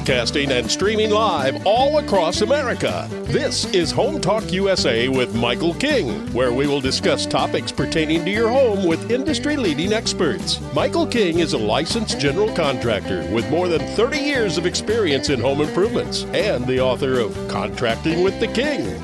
broadcasting and streaming live all across America. This is Home Talk USA with Michael King, where we will discuss topics pertaining to your home with industry-leading experts. Michael King is a licensed general contractor with more than 30 years of experience in home improvements and the author of Contracting with the King.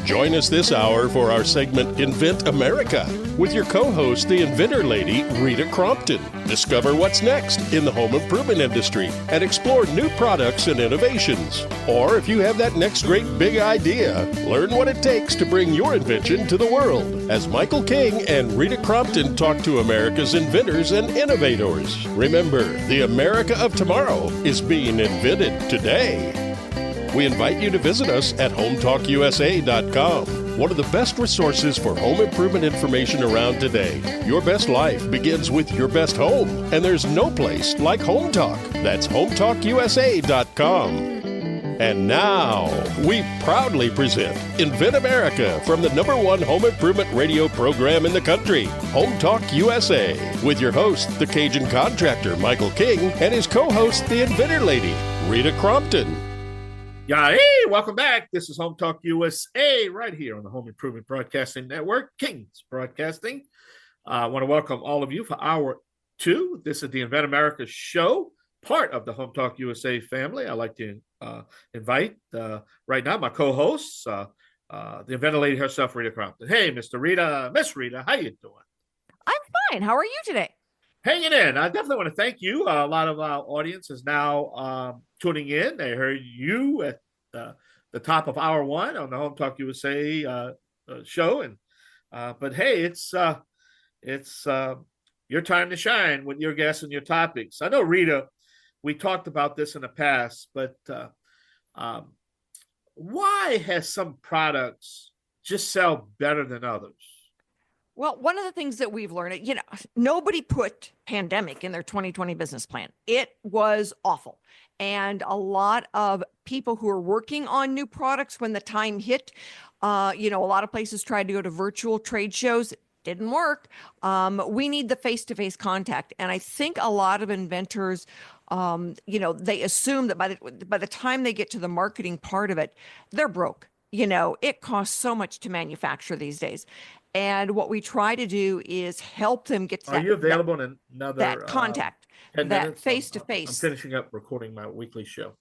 Join us this hour for our segment Invent America with your co-host, the inventor lady, Rita Crompton. Discover what's next in the home improvement industry and explore new products and innovations. Or if you have that next great big idea, learn what it takes to bring your invention to the world. As Michael King and Rita Crompton talk to America's inventors and innovators. Remember, the America of tomorrow is being invented today. We invite you to visit us at HometalkUSA.com, one of the best resources for home improvement information around today. Your best life begins with your best home, and there's no place like Home Talk. That's HometalkUSA.com. And now, we proudly present Invent America from the #1 home improvement radio program in the country, Home Talk USA, with your host, the Cajun contractor, Michael King, and his co-host, the inventor lady, Rita Crompton. Yeah, hey, welcome back. This is Home Talk USA right here on the Home Improvement Broadcasting Network, King's Broadcasting. I want to welcome all of you for Hour 2. This is the Invent America show, part of the Home Talk USA family. I'd like to invite right now my co-hosts, the inventor lady herself, Rita Crompton. Hey, Miss Rita, how you doing? I'm fine. How are you today? Hanging in. I definitely want to thank you. A lot of our audience is now tuning in. They heard you at the top of Hour 1 on the Home Talk USA show, and but hey, it's your time to shine with your guests and your topics. I know, Rita, we talked about this in the past, but why has some products just sell better than others? Well, one of the things that we've learned, nobody put pandemic in their 2020 business plan. It was awful. And a lot of people who are working on new products when the time hit, a lot of places tried to go to virtual trade shows. Didn't work. We need the face-to-face contact. And I think a lot of inventors, they assume that by the time they get to the marketing part of it, they're broke. It costs so much to manufacture these days. And what we try to do is help them get to Are you available in another that contact, that face-to-face. I'm finishing up recording my weekly show.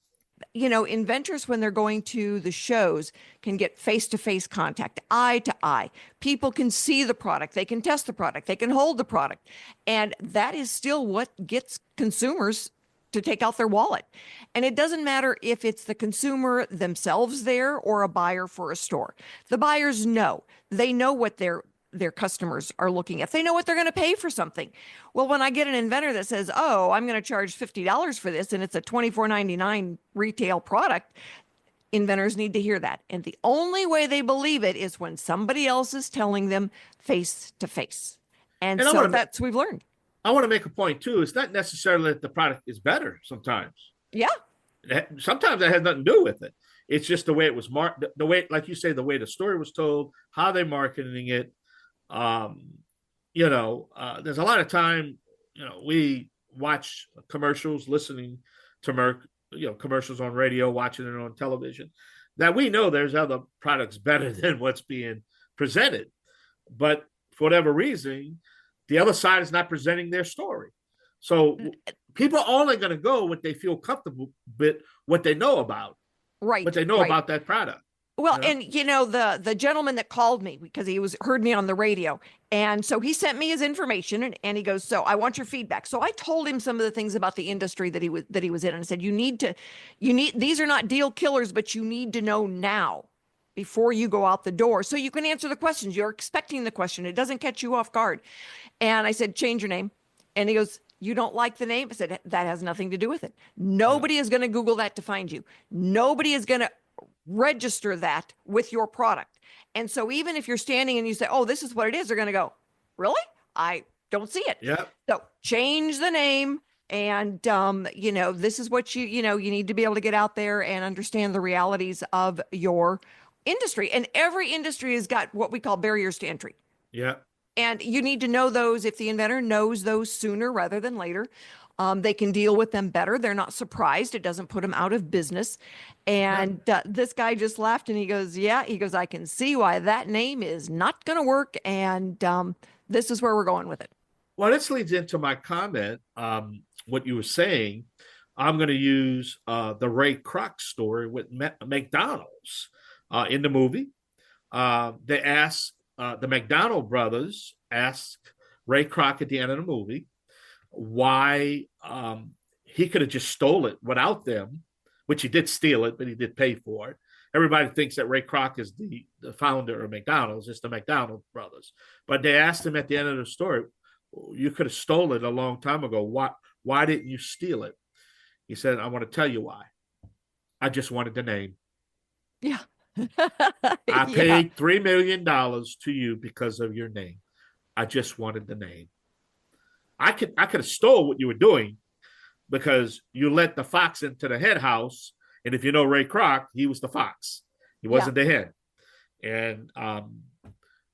Inventors, when they're going to the shows, can get face-to-face contact, eye to eye. People can see the product. They can test the product. They can hold the product. And that is still what gets consumers to take out their wallet. And it doesn't matter if it's the consumer themselves there or a buyer for a store. The buyers know. They know what their customers are looking at. They know what they're going to pay for something. Well, when I get an inventor that says, oh, I'm going to charge $50 for this, and it's a $24.99 retail product, inventors need to hear that. And the only way they believe it is when somebody else is telling them face to face. And so that's what we've learned. I want to make a point too. It's not necessarily that the product is better sometimes. Yeah. Sometimes that has nothing to do with it. It's just the way it was marketed, the way, like you say, the way the story was told, how they're marketing it. There's a lot of time, we watch commercials, listening to commercials on radio, watching it on television, that we know there's other products better than what's being presented. But for whatever reason, the other side is not presenting their story. So people are only going to go what they feel comfortable with, what they know about. Right. What they know about that product. Well, and the gentleman that called me because he heard me on the radio. And so he sent me his information and he goes, so I want your feedback. So I told him some of the things about the industry that he was in, and I said, these are not deal killers, but you need to know now before you go out the door so you can answer the questions. You're expecting the question. It doesn't catch you off guard. And I said, change your name. And he goes, you don't like the name? I said, that has nothing to do with it. Nobody is going to Google that to find you. Nobody is going to register that with your product. And so even if you're standing and you say, oh, this is what it is, they're going to go, really? I don't see it. Yeah. So change the name. And, this is what you need to be able to get out there and understand the realities of your industry. And every industry has got what we call barriers to entry. Yeah. And you need to know those if the inventor knows those sooner rather than later. They can deal with them better. They're not surprised. It doesn't put them out of business. And this guy just laughed and he goes, yeah, he goes, I can see why that name is not going to work. And this is where we're going with it. Well, this leads into my comment. What you were saying, I'm going to use the Ray Kroc story with McDonald's in the movie. They asked the McDonald brothers asked Ray Kroc at the end of the movie why he could have just stole it without them, which he did steal it, but he did pay for it. Everybody thinks that Ray Kroc is the founder of McDonald's. It's the McDonald brothers. But they asked him at the end of the story, you could have stolen it a long time ago. Why didn't you steal it? He said, I want to tell you why. I just wanted the name. Yeah. I paid $3 million to you because of your name. I just wanted the name. I could have stole what you were doing because you let the fox into the hen house. And if you know Ray Kroc, he was the fox. He wasn't the hen. And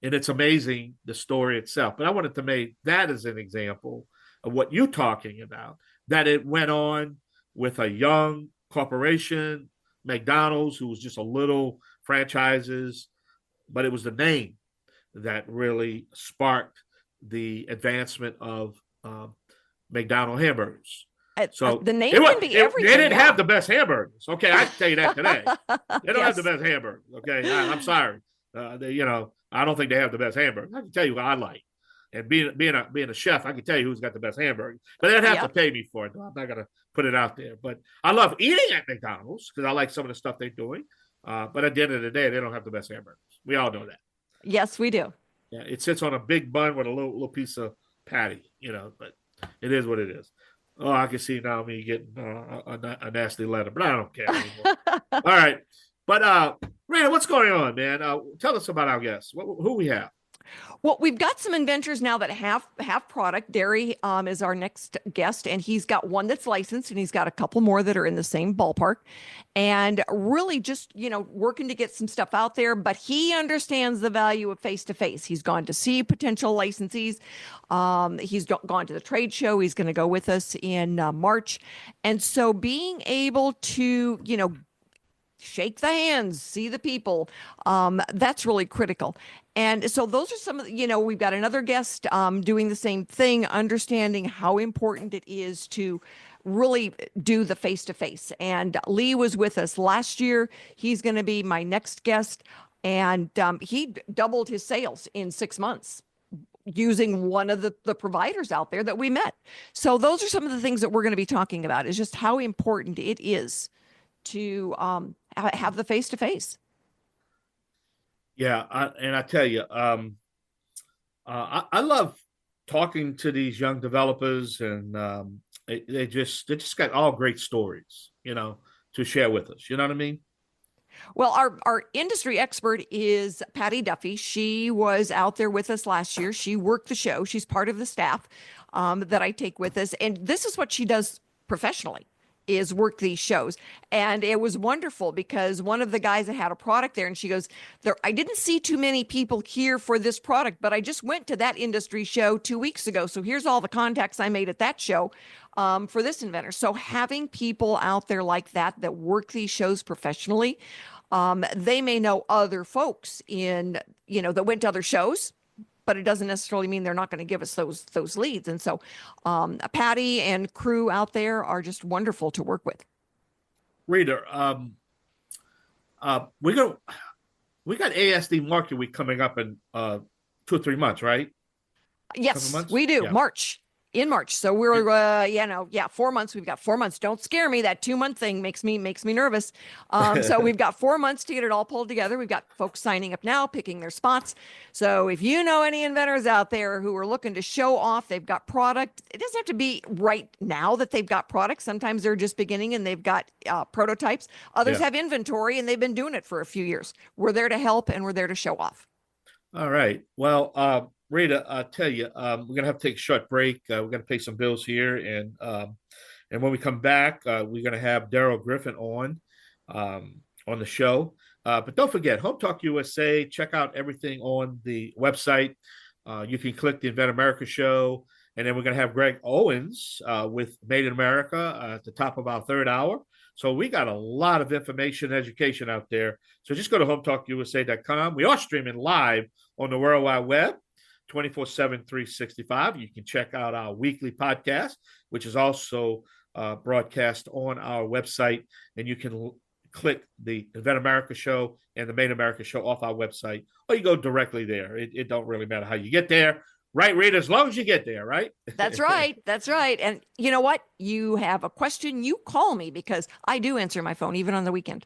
it's amazing, the story itself. But I wanted to make that as an example of what you're talking about, that it went on with a young corporation, McDonald's, who was just a little franchises, but it was the name that really sparked the advancement of McDonald hamburgers. So the name can be everything. They didn't have the best hamburgers. Okay, I can tell you that today. They don't have the best hamburgers. Okay, I'm sorry. I don't think they have the best hamburgers. I can tell you what I like. And being a chef, I can tell you who's got the best hamburgers. But they'd have to pay me for it. I'm not going to put it out there. But I love eating at McDonald's because I like some of the stuff they're doing. But at the end of the day, they don't have the best hamburgers. We all know that. Yes, we do. Yeah, it sits on a big bun with a little piece of patty, but it is what it is. Oh, I can see now me getting a nasty letter, but I don't care anymore. All right. But Rita, what's going on, man? Tell us about our guests. Who we have? Well, we've got some inventors now that have product. Derry is our next guest, and he's got one that's licensed, and he's got a couple more that are in the same ballpark, and really just, working to get some stuff out there. But he understands the value of face-to-face. He's gone to see potential licensees. He's gone to the trade show. He's going to go with us in March. And so being able to, shake the hands, see the people, that's really critical. And so those are some of the, we've got another guest doing the same thing, understanding how important it is to really do the face-to-face. And Lee was with us last year. He's going to be my next guest. And he doubled his sales in 6 months using one of the providers out there that we met. So those are some of the things that we're going to be talking about, is just how important it is to have the face-to-face. Yeah, I tell you, I love talking to these young developers, and they just got all great stories, to share with us. You know what I mean? Well, our industry expert is Patty Duffy. She was out there with us last year. She worked the show. She's part of the staff that I take with us, and this is what she does professionally, is work these shows. And it was wonderful because one of the guys that had a product there, and she goes, I didn't see too many people here for this product, but I just went to that industry show 2 weeks ago. So here's all the contacts I made at that show for this inventor. So having people out there like that work these shows professionally, they may know other folks that went to other shows, but it doesn't necessarily mean they're not going to give us those leads. And so Patty and crew out there are just wonderful to work with. Rita, we got ASD Market Week coming up in 2 or 3 months, right? Yes, we do. Yeah. In March. So we're 4 months. We've got 4 months. Don't scare me. That 2-month thing makes me nervous. So we've got 4 months to get it all pulled together. We've got folks signing up now, picking their spots. So if you know any inventors out there who are looking to show off, they've got product. It doesn't have to be right now that they've got products. Sometimes they're just beginning and they've got prototypes. Others have inventory and they've been doing it for a few years. We're there to help and we're there to show off. All right. Well, Rita, I'll tell you, we're going to have to take a short break. We're going to pay some bills here. And when we come back, we're going to have Daryl Griffin on the show. But don't forget, Home Talk USA, check out everything on the website. You can click the Invent America show And then we're going to have Greg Owens with Made in America at the top of our third hour. So we got a lot of information and education out there. So just go to hometalkusa.com. We are streaming live on the World Wide Web, 24/7, 365. You can check out our weekly podcast, which is also broadcast on our website. And you can click the Invent America show and the Made in America show off our website, or you go directly there. It don't really matter how you get there. Right, Rita, as long as you get there, right? That's right. That's right. And you know what? You have a question, you call me, because I do answer my phone even on the weekend.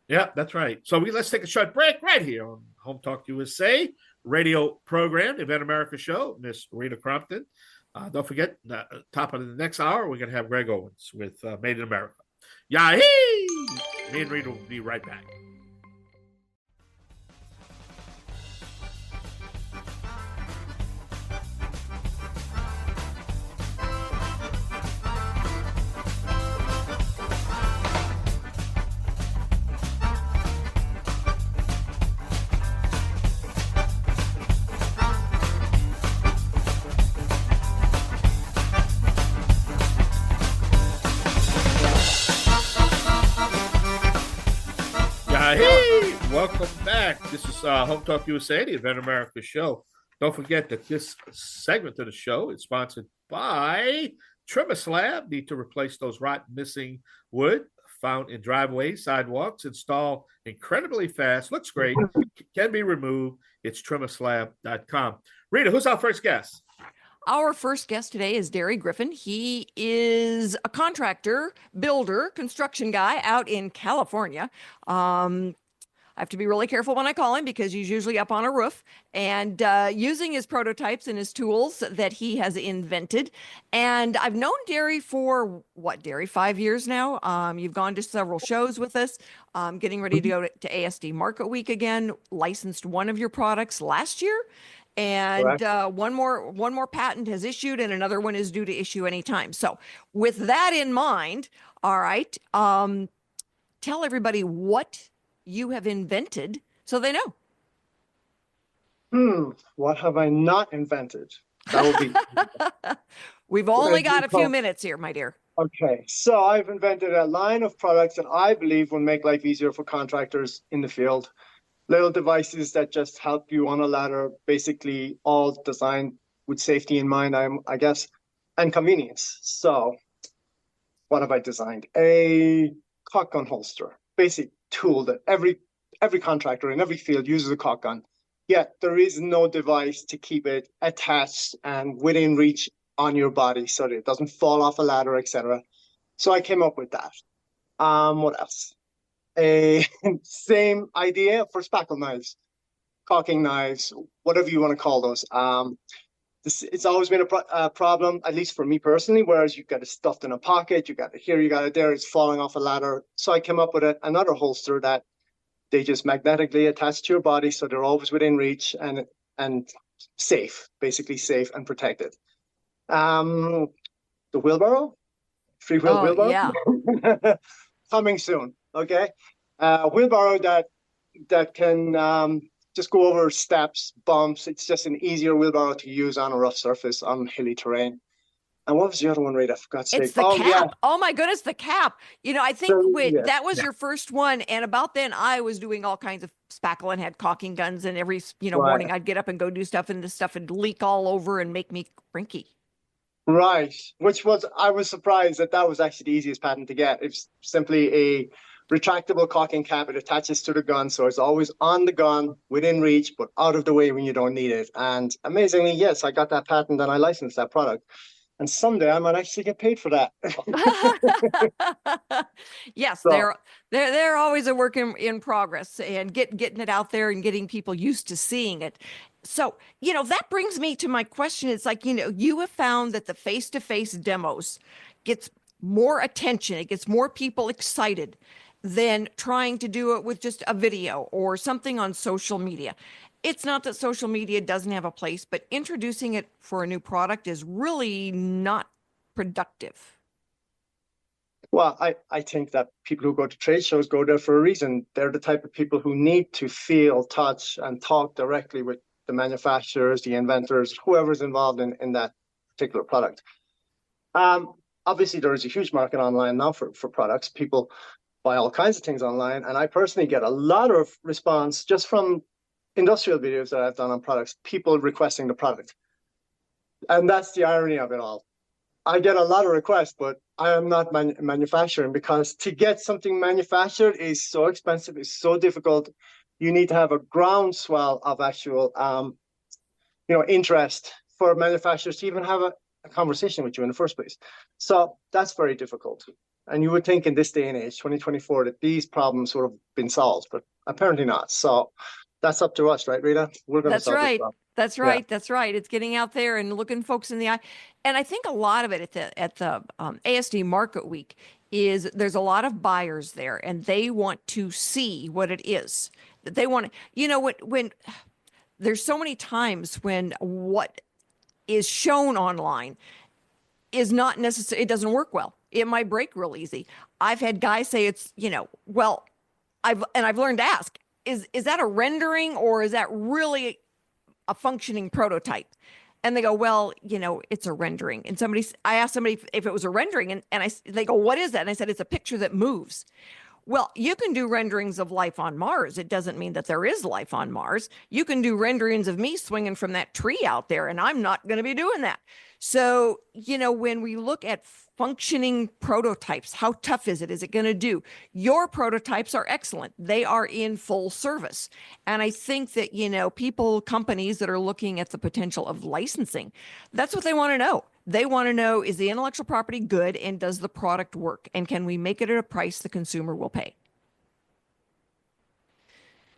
Yeah, that's right. So let's take a short break right here on Home Talk USA radio program, Invent America show, Miss Rita Crompton. Don't forget, top of the next hour, we're going to have Greg Owens with Made in America. Yahee! Me and Rita will be right back. Hey, welcome back. This is Home Talk USA, the Invent America show. Don't forget that this segment of the show is sponsored by Trimmer Slab. Need to replace those rotten missing wood found in driveways, sidewalks. Install incredibly fast. Looks great. Can be removed. It's trimmerslab.com. Rita, who's our first guest? Our first guest today is Derry Griffin. He is a contractor, builder, construction guy out in California. I have to be really careful when I call him because he's usually up on a roof and using his prototypes and his tools that he has invented. And I've known Derry for, Derry, 5 years now. You've gone to several shows with us, getting ready to go to ASD Market Week again, licensed one of your products last year. And one more patent has issued and another one is due to issue anytime. So with that in mind, all right, tell everybody what you have invented so they know. What have I not invented? That would be. We've only got a few minutes here, my dear. Okay, so I've invented a line of products that I believe will make life easier for contractors in the field. Little devices that just help you on a ladder, basically all designed with safety in mind, I guess, and convenience. So what have I designed? A cock gun holster, basic tool that every contractor in every field uses a cock gun. Yet there is no device to keep it attached and within reach on your body so that it doesn't fall off a ladder, etc. So I came up with that. What else? A same idea for spackle knives, caulking knives, whatever you want to call those. It's always been a problem, at least for me personally, whereas you got it stuffed in a pocket, you got it here, you got it there, it's falling off a ladder. So I came up with another holster that they just magnetically attach to your body so they're always within reach and safe, basically safe and protected. The wheelbarrow, free-wheel wheelbarrow. Yeah. Coming soon. Okay, wheelbarrow that can just go over steps, bumps. It's just an easier wheelbarrow to use on a rough surface on hilly terrain. And what was the other one, Rita? I forgot to say. It's the cap. Yeah. Oh my goodness, the cap. You know, I think that was your first one. And about then I was doing all kinds of spackle and had caulking guns, and every morning I'd get up and go do stuff, and this stuff would leak all over and make me crinky. Right. I was surprised that was actually the easiest patent to get. It's simply a retractable caulking cap. It attaches to the gun, so it's always on the gun, within reach, but out of the way when you don't need it. And amazingly, yes, I got that patent and I licensed that product. And someday I might actually get paid for that. Yes, so, they're always a work in progress, and getting it out there and getting people used to seeing it. So, that brings me to my question. It's like, you have found that the face-to-face demos gets more attention. It gets more people excited than trying to do it with just a video or something on social media. It's not that social media doesn't have a place, but introducing it for a new product is really not productive. Well, I think that people who go to trade shows go there for a reason. They're the type of people who need to feel, touch, and talk directly with the manufacturers, the inventors, whoever's involved in that particular product. Obviously, there is a huge market online now for products. People buy all kinds of things online. And I personally get a lot of response just from industrial videos that I've done on products, people requesting the product. And that's the irony of it all. I get a lot of requests, but I am not manufacturing, because to get something manufactured is so expensive, it's so difficult. You need to have a groundswell of actual interest for manufacturers to even have a conversation with you in the first place. So that's very difficult. And you would think in this day and age, 2024, that these problems would have been solved, but apparently not. So that's up to us, right, Rita? We're going to solve this problem. That's right. Yeah. That's right. It's getting out there and looking folks in the eye. And I think a lot of it at the ASD Market Week is there's a lot of buyers there, and they want to see what it is that they want to, when there's so many times when what is shown online is not necessary. It doesn't work well. It might break real easy. I've had guys say it's, I've learned to ask, is that a rendering, or is that really a functioning prototype? And they go, well, it's a rendering. And I asked somebody if it was a rendering, and they go, what is that? And I said, it's a picture that moves. Well, you can do renderings of life on Mars. It doesn't mean that there is life on Mars. You can do renderings of me swinging from that tree out there, and I'm not going to be doing that. So, when we look at functioning prototypes, how tough is it? Is it going to do? Your prototypes are excellent. They are in full service. And I think that, companies that are looking at the potential of licensing, that's what they want to know. They want to know, is the intellectual property good, and does the product work? And can we make it at a price the consumer will pay?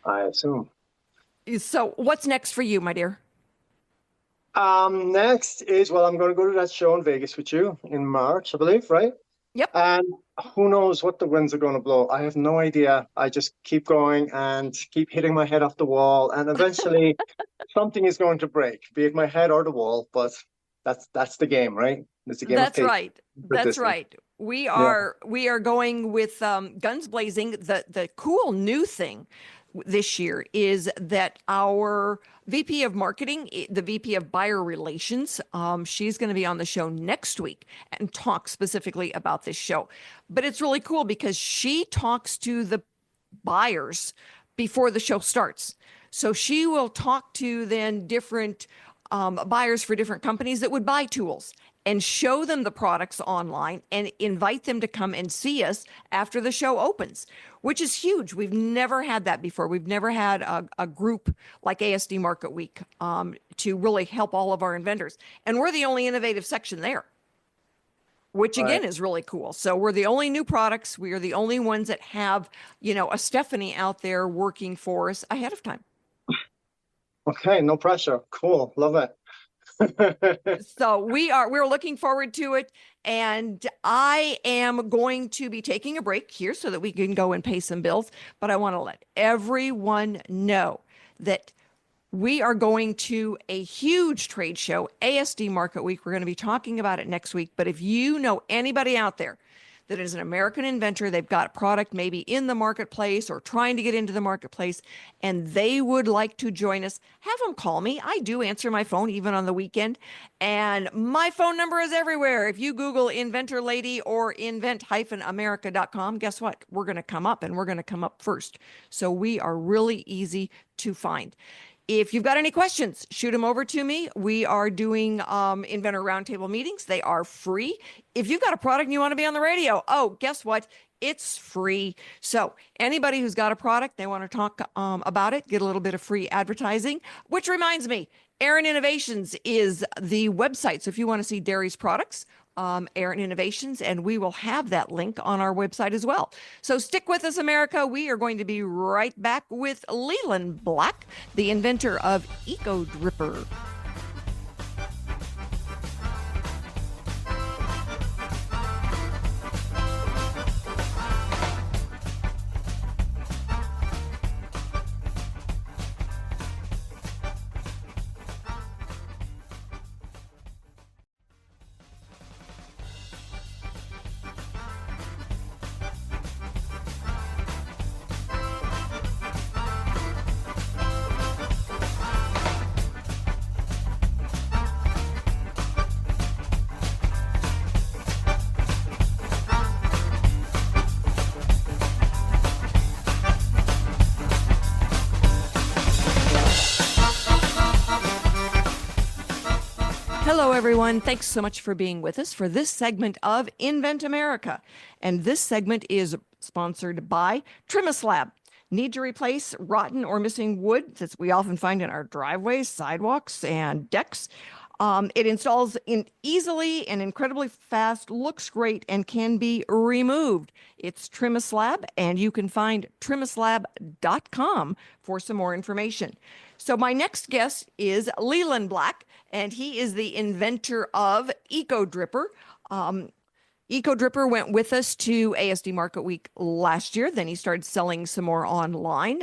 I assume. So what's next for you, my dear? Next is, I'm going to go to that show in Vegas with you in March, I believe, right? Yep. And who knows what the winds are going to blow. I have no idea. I just keep going and keep hitting my head off the wall, and eventually something is going to break, be it my head or the wall, but that's the game, right? It's a game. That's right. That's right. We are going with guns blazing. The cool new thing this year is that our VP of marketing, the VP of buyer relations, she's going to be on the show next week and talk specifically about this show. But it's really cool because she talks to the buyers before the show starts. So she will talk to then different buyers for different companies that would buy tools and show them the products online and invite them to come and see us after the show opens, which is huge. We've never had that before. We've never had a group like ASD Market Week to really help all of our inventors. And we're the only innovative section there, which again is really cool. So we're the only new products. We are the only ones that have, a Stephanie out there working for us ahead of time. Okay, no pressure. Cool. Love it. So we're looking forward to it. And I am going to be taking a break here so that we can go and pay some bills. But I want to let everyone know that we are going to a huge trade show, ASD Market Week. We're going to be talking about it next week. But if you know anybody out there that is an American inventor, they've got a product maybe in the marketplace or trying to get into the marketplace, and they would like to join us, have them call me. I do answer my phone even on the weekend, and my phone number is everywhere. If you Google Inventor Lady or invent-america.com, guess what? We're going to come up, and we're going to come up first. So we are really easy to find. If you've got any questions, shoot them over to me. We are doing Inventor Roundtable meetings. They are free. If you've got a product and you want to be on the radio, guess what? It's free. So anybody who's got a product, they want to talk about it, get a little bit of free advertising, which reminds me, Aaron Innovations is the website. So if you want to see Derry's products, Aaron Innovations, and we will have that link on our website as well. So stick with us, America. We are going to be right back with Leland Black, the inventor of Eco Dripper. Hello, everyone. Thanks so much for being with us for this segment of Invent America. And this segment is sponsored by Trimislab. Need to replace rotten or missing wood that we often find in our driveways, sidewalks, and decks? It installs easily and incredibly fast, looks great, and can be removed. It's Trimislab, and you can find trimislab.com for some more information. So my next guest is Leland Black, and he is the inventor of Eco Dripper. Eco Dripper went with us to ASD Market Week last year. Then he started selling some more online.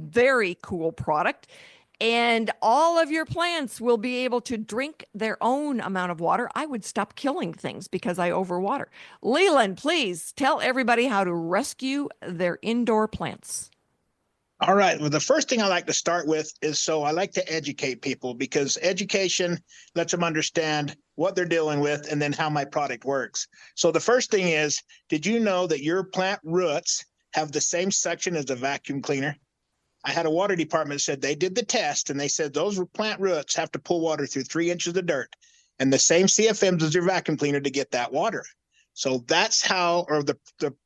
Very cool product. And all of your plants will be able to drink their own amount of water. I would stop killing things because I overwater. Leland, please tell everybody how to rescue their indoor plants. All right. Well, the first thing I like to start with is I like to educate people, because education lets them understand what they're dealing with and then how my product works. So the first thing is, did you know that your plant roots have the same suction as a vacuum cleaner? I had a water department that said they did the test, and they said those plant roots have to pull water through 3 inches of dirt and the same CFMs as your vacuum cleaner to get that water. So that's how, or the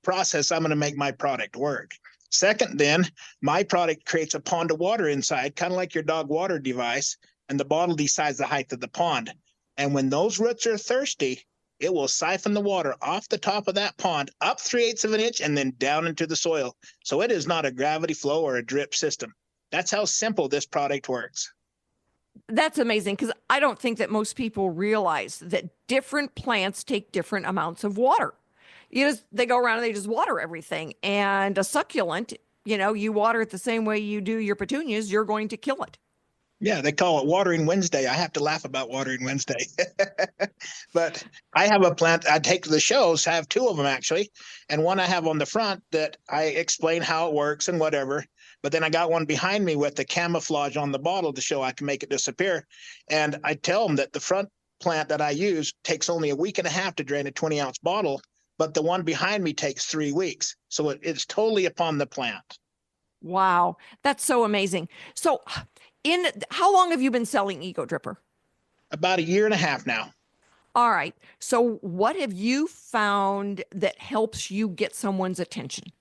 process I'm going to make my product work. Second, then, my product creates a pond of water inside, kind of like your dog water device, and the bottle decides the height of the pond. And when those roots are thirsty, it will siphon the water off the top of that pond up 3/8 of an inch and then down into the soil. So it is not a gravity flow or a drip system. That's how simple this product works. That's amazing, because I don't think that most people realize that different plants take different amounts of water. They go around and they just water everything. And a succulent, you water it the same way you do your petunias, you're going to kill it. Yeah, they call it Watering Wednesday. I have to laugh about Watering Wednesday. But I have a plant I take to the shows. I have 2 of them, actually. And one I have on the front that I explain how it works and whatever. But then I got one behind me with the camouflage on the bottle to show I can make it disappear. And I tell them that the front plant that I use takes only a week and a half to drain a 20-ounce bottle, but the one behind me takes 3 weeks. So it's totally upon the plant. Wow, that's so amazing. So how long have you been selling Eco Dripper? About 1.5 years now. All right. So what have you found that helps you get someone's attention?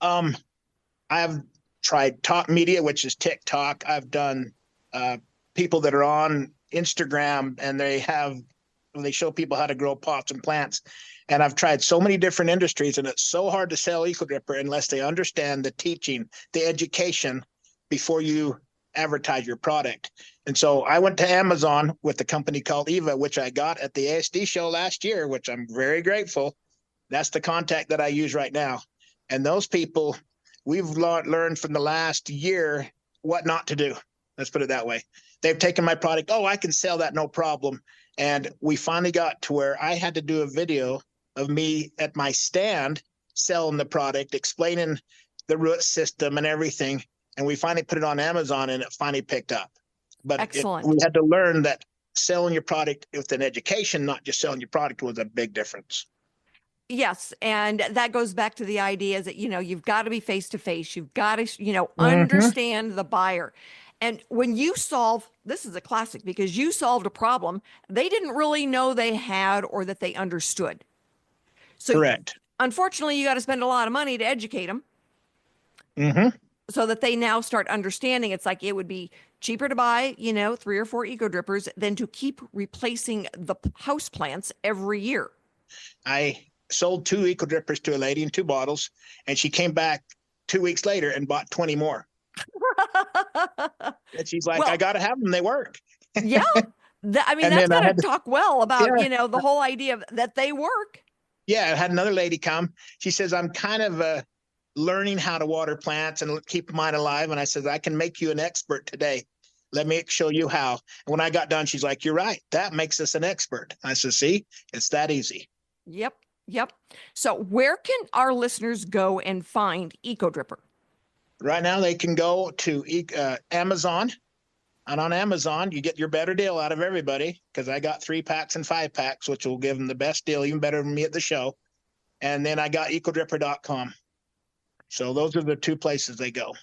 I've tried talk media, which is TikTok. I've done people that are on Instagram, and they show people how to grow pots and plants. And I've tried so many different industries, and it's so hard to sell Eco Dripper unless they understand the teaching, the education before you advertise your product. And so I went to Amazon with a company called Eva, which I got at the ASD show last year, which I'm very grateful. That's the contact that I use right now. And those people, we've learned from the last year what not to do. Let's put it that way. They've taken my product. Oh, I can sell that, no problem. And we finally got to where I had to do a video of me at my stand selling the product, explaining the root system and everything. And we finally put it on Amazon, and it finally picked up. But excellent. We had to learn that selling your product with an education, not just selling your product, was a big difference. Yes. And that goes back to the idea that, you've got to be face to face. You've got to, understand the buyer. And when this is a classic, because you solved a problem they didn't really know they had or that they understood. So correct. Unfortunately, you got to spend a lot of money to educate them. So that they now start understanding. It's like it would be cheaper to buy, 3 or 4 Eco Drippers than to keep replacing the house plants every year. I sold 2 Eco Drippers to a lady in 2 bottles, and she came back 2 weeks later and bought 20 more. And she's like, I got to have them. They work. Yeah. That's got to talk well about, the whole idea that they work. Yeah. I had another lady come. She says, I'm kind of learning how to water plants and keep mine alive. And I said, I can make you an expert today. Let me show you how. And when I got done, she's like, you're right. That makes us an expert. I said, see, it's that easy. Yep. So where can our listeners go and find Eco Dripper? Right now, they can go to Amazon. And on Amazon, you get your better deal out of everybody, because I got 3 packs and 5 packs, which will give them the best deal, even better than me at the show. And then I got ecodripper.com. So those are the 2 places they go.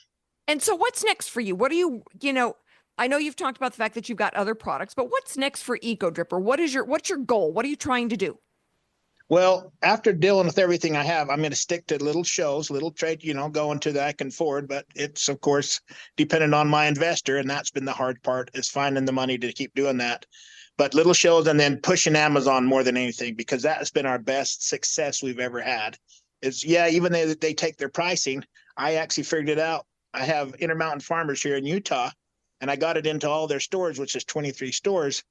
And so what's next for you? What are you, I know you've talked about the fact that you've got other products, but what's next for Eco Dripper? What's your goal? What are you trying to do? Well, after dealing with everything I have, I'm going to stick to little shows, little trade, going to that I can afford. But it's, of course, dependent on my investor. And that's been the hard part, is finding the money to keep doing that. But little shows, and then pushing Amazon more than anything, because that has been our best success we've ever had. Even though they take their pricing, I actually figured it out. I have Intermountain Farmers here in Utah, and I got it into all their stores, which is 23 stores.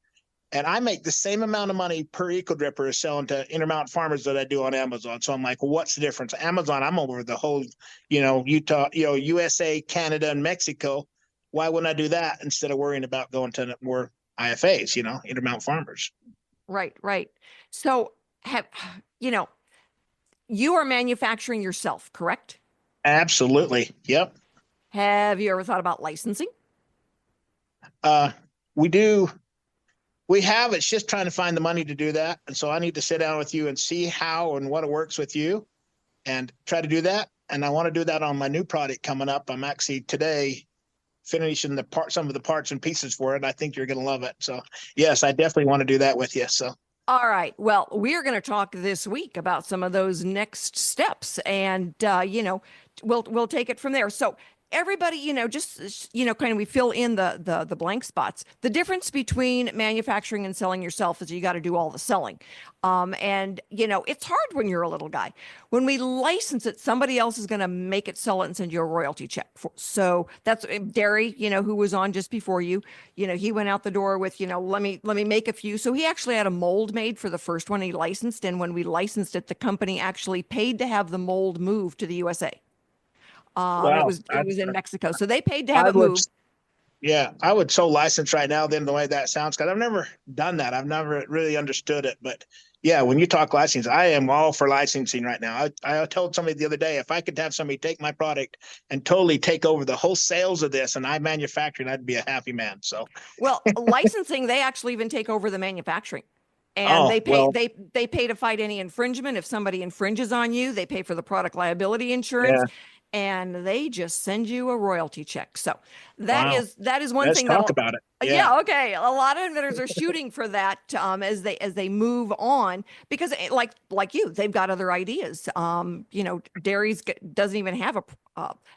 And I make the same amount of money per Eco Dripper as selling to Intermountain Farmers that I do on Amazon. So I'm like, well, what's the difference? Amazon, I'm over the whole, Utah, USA, Canada, and Mexico. Why wouldn't I do that instead of worrying about going to more IFAs, Intermountain Farmers? Right. So you are manufacturing yourself, correct? Absolutely. Yep. Have you ever thought about licensing? We do. We have. It's just trying to find the money to do that. And so I need to sit down with you and see how and what works with you and try to do that. And I want to do that on my new product coming up. I'm actually today finishing some of the parts and pieces for it. I think you're going to love it. So yes, I definitely want to do that with you. So. All right. Well, we're going to talk this week about some of those next steps, and we'll take it from there. So everybody, just kind of we fill in the blank spots. The difference between manufacturing and selling yourself is you got to do all the selling. And it's hard when you're a little guy. When we license it, somebody else is going to make it, sell it, and send you a royalty check. So that's Derry, who was on just before you. He went out the door with, let me make a few. So he actually had a mold made for the first one he licensed. And when we licensed it, the company actually paid to have the mold moved to the USA. Wow. It was in Mexico. So they paid to have it moved. Yeah, I would so license right now then the way that sounds, because I've never done that. I've never really understood it. But yeah, when you talk licensing, I am all for licensing right now. I told somebody the other day, if I could have somebody take my product and totally take over the whole sales of this and I manufacture it, I'd be a happy man. So well, licensing, they actually even take over the manufacturing. And they pay to fight any infringement. If somebody infringes on you, they pay for the product liability insurance. Yeah. And they just send you a royalty check. So that is one thing. Let's talk about it. Yeah. Okay. A lot of inventors are shooting for that as they move on, because like you, they've got other ideas. Derry's doesn't even have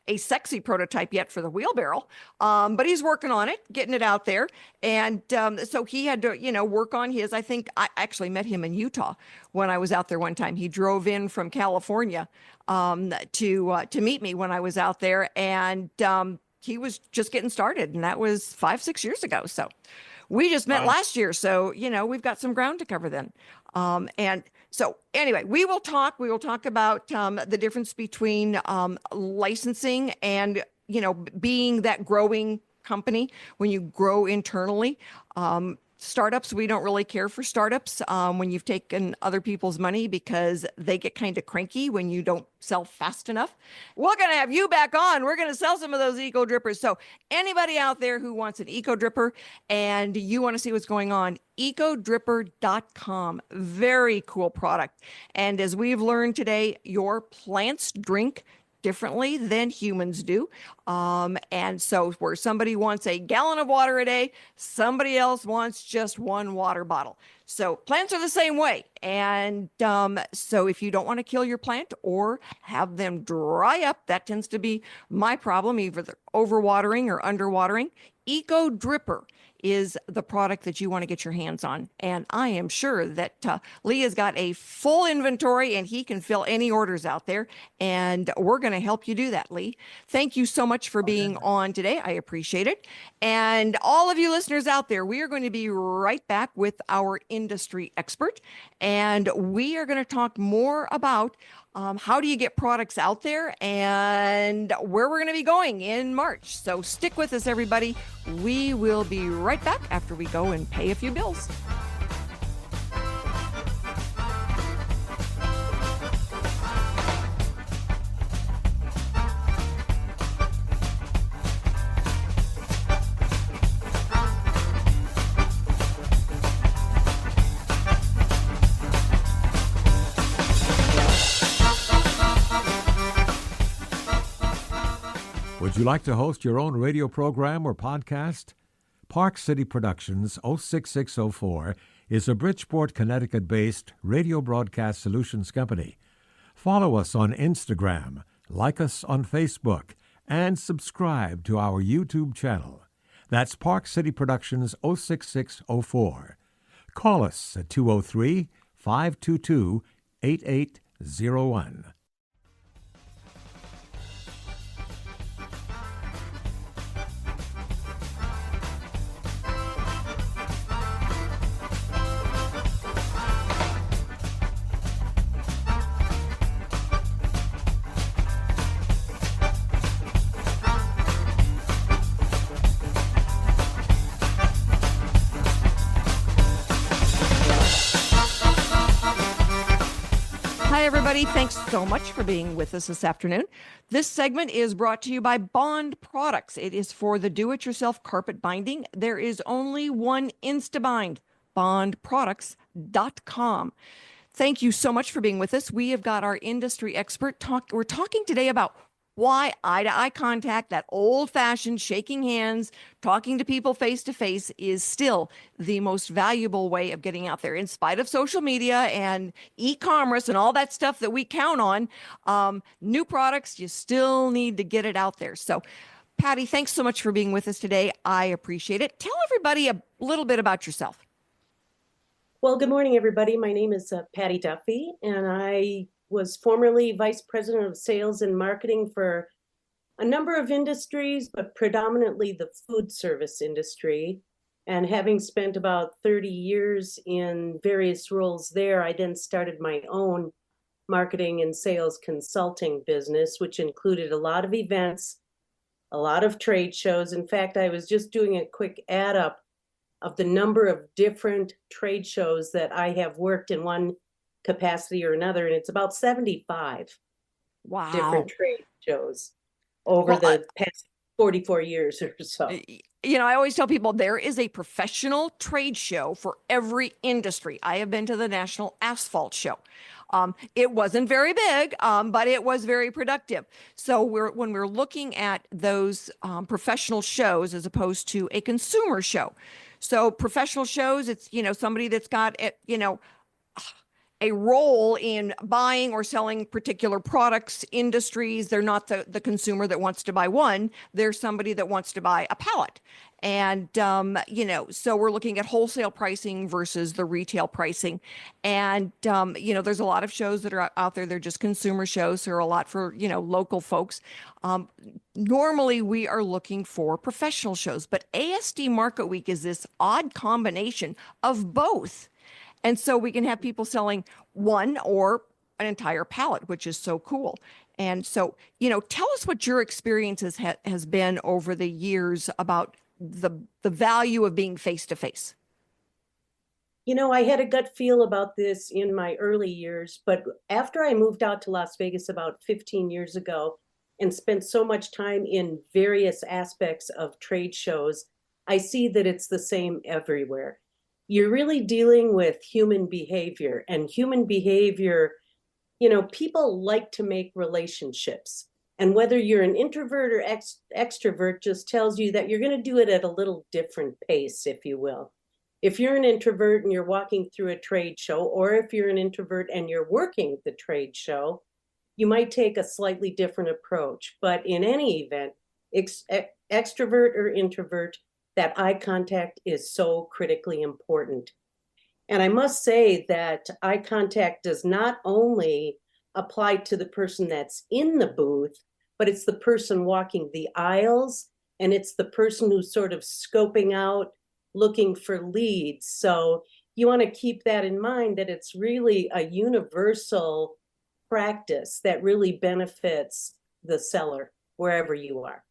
a sexy prototype yet for the wheelbarrow, but he's working on it, getting it out there. And so he had to work on his. I think I actually met him in Utah when I was out there one time. He drove in from California to meet me when I was out there, and he was just getting started, and that was 5-6 years ago. So we just met last year. So, we've got some ground to cover then. And so anyway, we will talk about the difference between licensing and, being that growing company when you grow internally. Startups, we don't really care for startups when you've taken other people's money, because they get kind of cranky when you don't sell fast enough. We're going to have you back on. We're going to sell some of those Eco Drippers. So anybody out there who wants an Eco Dripper and you want to see what's going on, ecodripper.com. Very cool product. And as we've learned today, your plants drink differently than humans do. And so where somebody wants a gallon of water a day, somebody else wants just one water bottle. So plants are the same way. And so if you don't want to kill your plant or have them dry up, that tends to be my problem, either overwatering or underwatering. Eco Dripper is the product that you want to get your hands on. And I am sure that Lee has got a full inventory and he can fill any orders out there. And we're going to help you do that, Lee. Thank you so much for being on today. I appreciate it. And all of you listeners out there, we are going to be right back with our industry expert. And we are going to talk more about how do you get products out there and where we're going to be going in March. So stick with us, everybody. We will be right back after we go and pay a few bills. Would you like to host your own radio program or podcast? Park City Productions 06604 is a Bridgeport, Connecticut-based radio broadcast solutions company. Follow us on Instagram, like us on Facebook, and subscribe to our YouTube channel. That's Park City Productions 06604. Call us at 203-522-8801. Hi, everybody. Thanks so much for being with us this afternoon. This segment is brought to you by Bond Products. It is for the do-it-yourself carpet binding. There is only one Instabind, bondproducts.com. Thank you so much for being with us. We have got our industry expert talk. We're talking today about why eye-to-eye contact, that old-fashioned shaking hands, talking to people face-to-face, is still the most valuable way of getting out there. In spite of social media and e-commerce and all that stuff that we count on, new products, you still need to get it out there. So, Patty, thanks so much for being with us today. I appreciate it. Tell everybody a little bit about yourself. Well, good morning, everybody. My name is Patty Duffy, and I was formerly Vice President of Sales and Marketing for a number of industries, but predominantly the food service industry. And having spent about 30 years in various roles there, I then started my own marketing and sales consulting business, which included a lot of events, a lot of trade shows. In fact, I was just doing a quick add up of the number of different trade shows that I have worked in one capacity or another, and it's about 75 different trade shows over the past 44 years or so. You know, I always tell people there is a professional trade show for every industry. I have been to the National Asphalt Show. It wasn't very big, but it was very productive. So when we're looking at those professional shows as opposed to a consumer show. So professional shows, it's, you know, somebody that's got, you know, a role in buying or selling particular products, industries. They're not the consumer that wants to buy one. They're somebody that wants to buy a pallet. And, you know, so we're looking at wholesale pricing versus the retail pricing. And, you know, there's a lot of shows that are out there. They're just consumer shows. There are a lot for, you know, local folks. Normally we are looking for professional shows, but ASD Market Week is this odd combination of both. And so we can have people selling one or an entire pallet, which is so cool. And so, you know, tell us what your experience has been over the years about the value of being face-to-face. You know, I had a gut feel about this in my early years, but after I moved out to Las Vegas about 15 years ago and spent so much time in various aspects of trade shows, I see that it's the same everywhere. You're really dealing with human behavior, and human behavior, you know, people like to make relationships. And whether you're an introvert or extrovert just tells you that you're going to do it at a little different pace, if you will. If you're an introvert and you're walking through a trade show, or if you're an introvert and you're working the trade show, you might take a slightly different approach. But in any event, extrovert or introvert, that eye contact is so critically important. And I must say that eye contact does not only apply to the person that's in the booth, but it's the person walking the aisles, and it's the person who's sort of scoping out, looking for leads. So you want to keep that in mind, that it's really a universal practice that really benefits the seller wherever you are.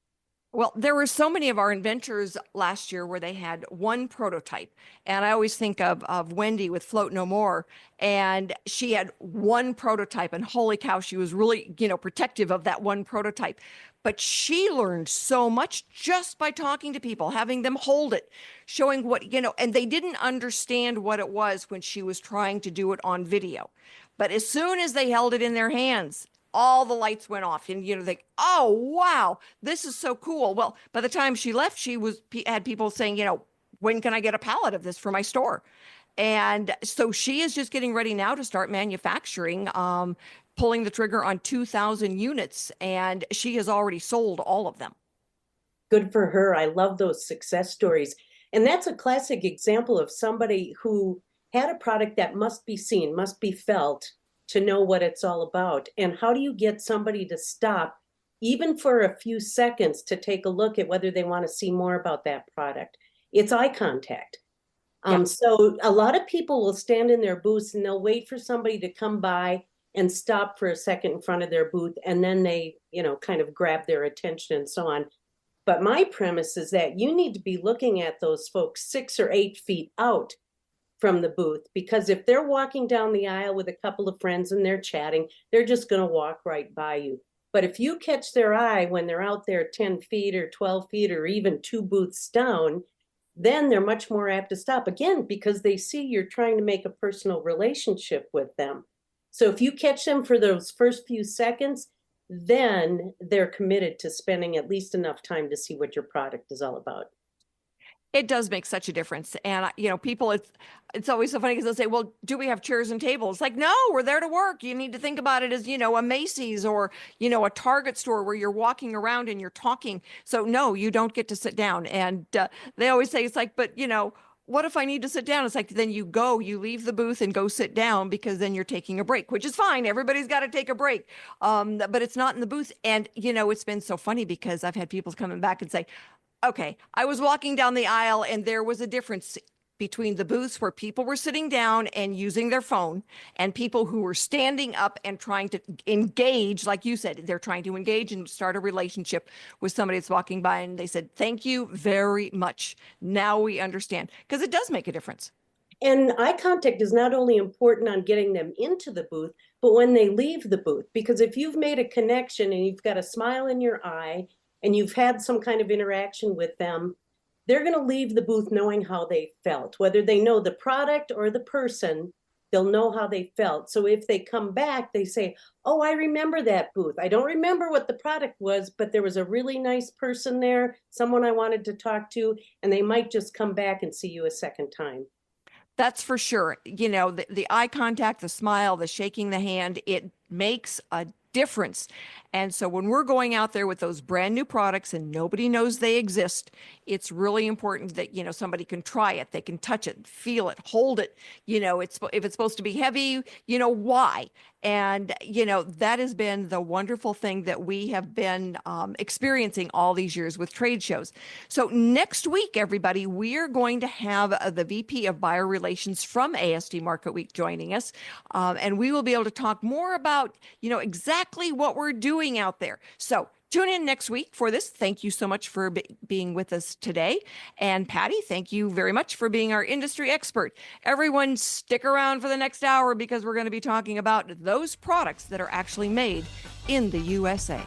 Well, there were so many of our inventors last year where they had one prototype. And I always think of Wendy with Float No More. And she had one prototype, and holy cow, she was really, you know, protective of that one prototype. But she learned so much just by talking to people, having them hold it, showing what, you know, and they didn't understand what it was when she was trying to do it on video. But as soon as they held it in their hands, all the lights went off, and think, oh wow, this is so cool. Well, by the time she left, had people saying, when can I get a pallet of this for my store? And so she is just getting ready now to start manufacturing, pulling the trigger on 2,000 units, and she has already sold all of them. Good for her. I love those success stories. And that's a classic example of somebody who had a product that must be seen, must be felt, to know what it's all about. And how do you get somebody to stop, even for a few seconds, to take a look at whether they want to see more about that product? It's eye contact. So a lot of people will stand in their booths and they'll wait for somebody to come by and stop for a second in front of their booth, and then they, kind of grab their attention and so on. But my premise is that you need to be looking at those folks 6 or 8 feet out from the booth, because if they're walking down the aisle with a couple of friends and they're chatting, they're just going to walk right by you. But if you catch their eye when they're out there 10 feet or 12 feet or even 2 booths down, then they're much more apt to stop, again, because they see you're trying to make a personal relationship with them. So if you catch them for those first few seconds, then they're committed to spending at least enough time to see what your product is all about. It does make such a difference. And, people, it's always so funny because they'll say, well, do we have chairs and tables? Like, no, we're there to work. You need to think about it as, a Macy's or, a Target store where you're walking around and you're talking. So no, you don't get to sit down. And they always say, it's like, but, what if I need to sit down? It's like, then you leave the booth and go sit down, because then you're taking a break, which is fine. Everybody's got to take a break. But it's not in the booth. And, it's been so funny because I've had people coming back and say, okay, I was walking down the aisle and there was a difference between the booths where people were sitting down and using their phone and people who were standing up and trying to engage. Like you said, they're trying to engage and start a relationship with somebody that's walking by. And they said, thank you very much. Now we understand, because it does make a difference. And eye contact is not only important on getting them into the booth, but when they leave the booth, because if you've made a connection and you've got a smile in your eye and you've had some kind of interaction with them, they're going to leave the booth knowing how they felt. Whether they know the product or the person, they'll know how they felt. So if they come back, they say, oh, I remember that booth. I don't remember what the product was, but there was a really nice person there, someone I wanted to talk to, and they might just come back and see you a second time. That's for sure. The eye contact, the smile, the shaking the hand, it makes a difference. And so when we're going out there with those brand new products and nobody knows they exist, it's really important that, somebody can try it. They can touch it, feel it, hold it. If it's supposed to be heavy, why? And, that has been the wonderful thing that we have been experiencing all these years with trade shows. So next week, everybody, we're going to have the VP of Buyer Relations from ASD Market Week joining us. And we will be able to talk more about, exactly what we're doing out there. So tune in next week for this. Thank you so much for being with us today. And Patty, thank you very much for being our industry expert. Everyone stick around for the next hour, because we're going to be talking about those products that are actually made in the USA.